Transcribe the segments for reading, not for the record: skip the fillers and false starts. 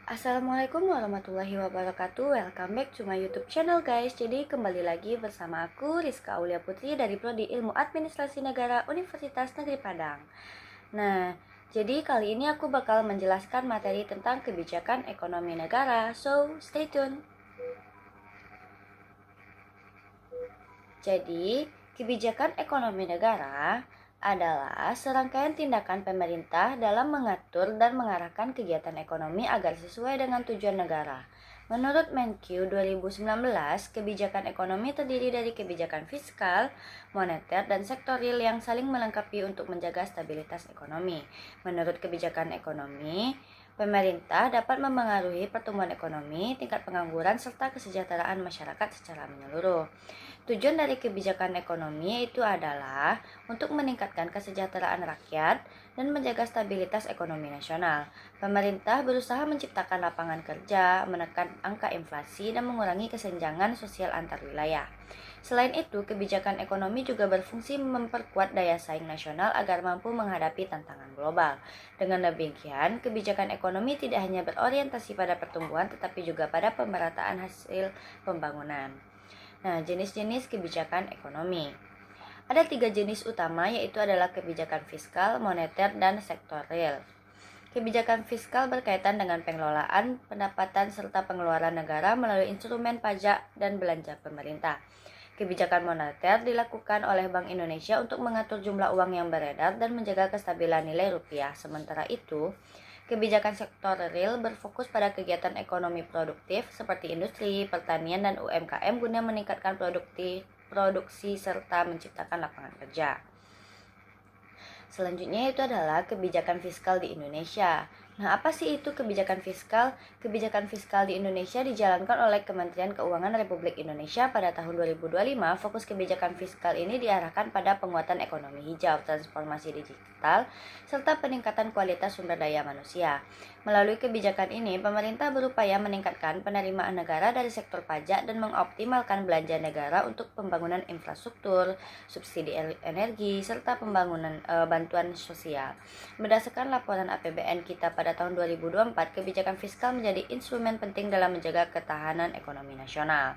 Assalamualaikum warahmatullahi wabarakatuh. Welcome back to my YouTube channel guys. Jadi kembali lagi bersama aku Rizka Aulia Putri dari Prodi Ilmu Administrasi Negara Universitas Negeri Padang. Nah, jadi kali ini aku bakal menjelaskan materi tentang kebijakan ekonomi negara. So, stay tune. Jadi, kebijakan ekonomi negara adalah serangkaian tindakan pemerintah dalam mengatur dan mengarahkan kegiatan ekonomi agar sesuai dengan tujuan negara. Menurut Menkyu 2019, kebijakan ekonomi terdiri dari kebijakan fiskal, moneter, dan sektorial yang saling melengkapi untuk menjaga stabilitas ekonomi. Menurut kebijakan ekonomi, pemerintah dapat memengaruhi pertumbuhan ekonomi, tingkat pengangguran, serta kesejahteraan masyarakat secara menyeluruh. Tujuan dari kebijakan ekonomi itu adalah untuk meningkatkan kesejahteraan rakyat dan menjaga stabilitas ekonomi nasional. Pemerintah berusaha menciptakan lapangan kerja, menekan angka inflasi, dan mengurangi kesenjangan sosial antar wilayah. Selain itu, kebijakan ekonomi juga berfungsi memperkuat daya saing nasional agar mampu menghadapi tantangan global. Dengan demikian, kebijakan ekonomi tidak hanya berorientasi pada pertumbuhan tetapi juga pada pemerataan hasil pembangunan. Nah, jenis-jenis kebijakan ekonomi. Ada 3 jenis utama, yaitu adalah kebijakan fiskal, moneter, dan sektorial. Kebijakan fiskal berkaitan dengan pengelolaan pendapatan serta pengeluaran negara melalui instrumen pajak dan belanja pemerintah. Kebijakan moneter dilakukan oleh Bank Indonesia untuk mengatur jumlah uang yang beredar dan menjaga kestabilan nilai rupiah. Sementara itu, kebijakan sektor real berfokus pada kegiatan ekonomi produktif seperti industri, pertanian, dan UMKM guna meningkatkan produksi serta menciptakan lapangan kerja. Selanjutnya itu adalah kebijakan fiskal di Indonesia. Nah, apa sih itu kebijakan fiskal? Kebijakan fiskal di Indonesia dijalankan oleh Kementerian Keuangan Republik Indonesia pada tahun 2025. Fokus kebijakan fiskal ini diarahkan pada penguatan ekonomi hijau, transformasi digital, serta peningkatan kualitas sumber daya manusia. Melalui kebijakan ini, pemerintah berupaya meningkatkan penerimaan negara dari sektor pajak dan mengoptimalkan belanja negara untuk pembangunan infrastruktur, subsidi energi, serta pembangunan bantuan sosial. Berdasarkan laporan APBN kita pada tahun 2024, kebijakan fiskal menjadi instrumen penting dalam menjaga ketahanan ekonomi nasional.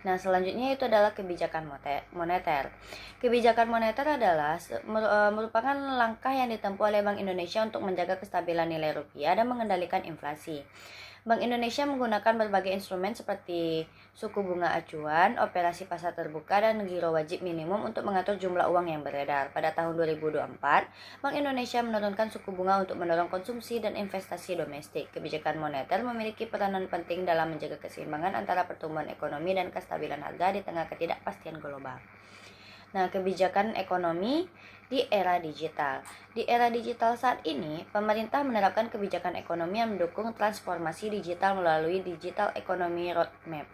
Nah, selanjutnya itu adalah kebijakan moneter. Kebijakan moneter adalah merupakan langkah yang ditempuh oleh Bank Indonesia untuk menjaga kestabilan nilai rupiah dan mengendalikan inflasi. Bank Indonesia menggunakan berbagai instrumen seperti suku bunga acuan, operasi pasar terbuka, dan giro wajib minimum untuk mengatur jumlah uang yang beredar. Pada tahun 2024, Bank Indonesia menurunkan suku bunga untuk mendorong konsumsi dan investasi domestik. Kebijakan moneter memiliki peranan penting dalam menjaga keseimbangan antara pertumbuhan ekonomi dan kestabilan harga di tengah ketidakpastian global. Nah, kebijakan ekonomi di era digital. Di era digital saat ini, pemerintah menerapkan kebijakan ekonomi yang mendukung transformasi digital melalui Digital Economy Roadmap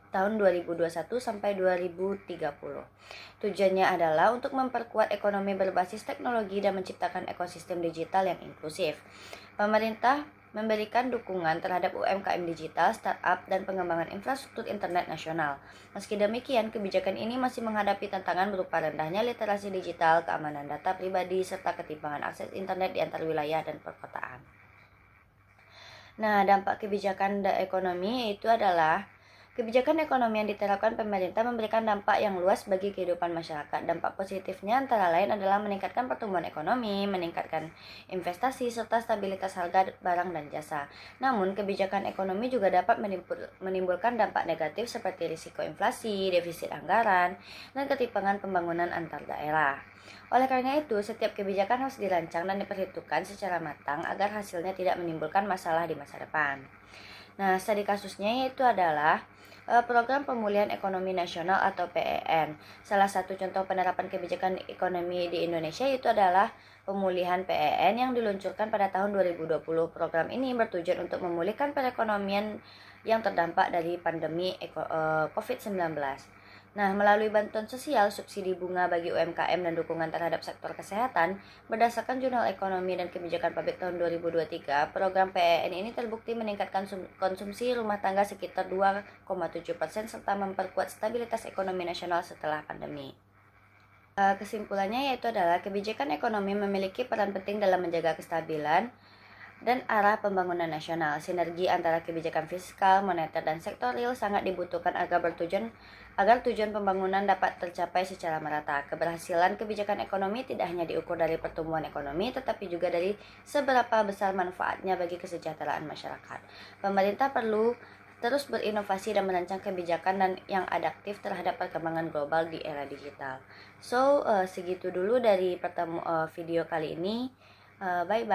tahun 2021 sampai 2030. Tujuannya adalah untuk memperkuat ekonomi berbasis teknologi dan menciptakan ekosistem digital yang inklusif. Pemerintah memberikan dukungan terhadap UMKM digital, startup, dan pengembangan infrastruktur internet nasional. Meski demikian, kebijakan ini masih menghadapi tantangan berupa rendahnya literasi digital, keamanan data pribadi, serta ketimpangan akses internet di antar wilayah dan perkotaan. Nah, dampak kebijakan ekonomi itu adalah kebijakan ekonomi yang diterapkan pemerintah memberikan dampak yang luas bagi kehidupan masyarakat. Dampak positifnya antara lain adalah meningkatkan pertumbuhan ekonomi, meningkatkan investasi, serta stabilitas harga barang dan jasa. Namun, kebijakan ekonomi juga dapat menimbulkan dampak negatif seperti risiko inflasi, defisit anggaran, dan ketimpangan pembangunan antar daerah. Oleh karena itu, setiap kebijakan harus dirancang dan diperhitungkan secara matang agar hasilnya tidak menimbulkan masalah di masa depan. Nah, studi kasusnya yaitu adalah Program Pemulihan Ekonomi Nasional atau PEN. Salah satu contoh penerapan kebijakan ekonomi di Indonesia itu adalah pemulihan PEN yang diluncurkan pada tahun 2020. Program ini bertujuan untuk memulihkan perekonomian yang terdampak dari pandemi COVID-19. Nah, melalui bantuan sosial, subsidi bunga bagi UMKM, dan dukungan terhadap sektor kesehatan, berdasarkan Jurnal Ekonomi dan Kebijakan Publik tahun 2023, program PEN ini terbukti meningkatkan konsumsi rumah tangga sekitar 2,7% serta memperkuat stabilitas ekonomi nasional setelah pandemi. Kesimpulannya yaitu adalah kebijakan ekonomi memiliki peran penting dalam menjaga kestabilan dan arah pembangunan nasional. Sinergi antara kebijakan fiskal, moneter, dan sektor real sangat dibutuhkan agar tujuan pembangunan dapat tercapai secara merata. Keberhasilan kebijakan ekonomi tidak hanya diukur dari pertumbuhan ekonomi, tetapi juga dari seberapa besar manfaatnya bagi kesejahteraan masyarakat. Pemerintah perlu terus berinovasi dan merancang kebijakan yang adaptif terhadap perkembangan global di era digital. Segitu dulu dari video kali ini. Bye-bye.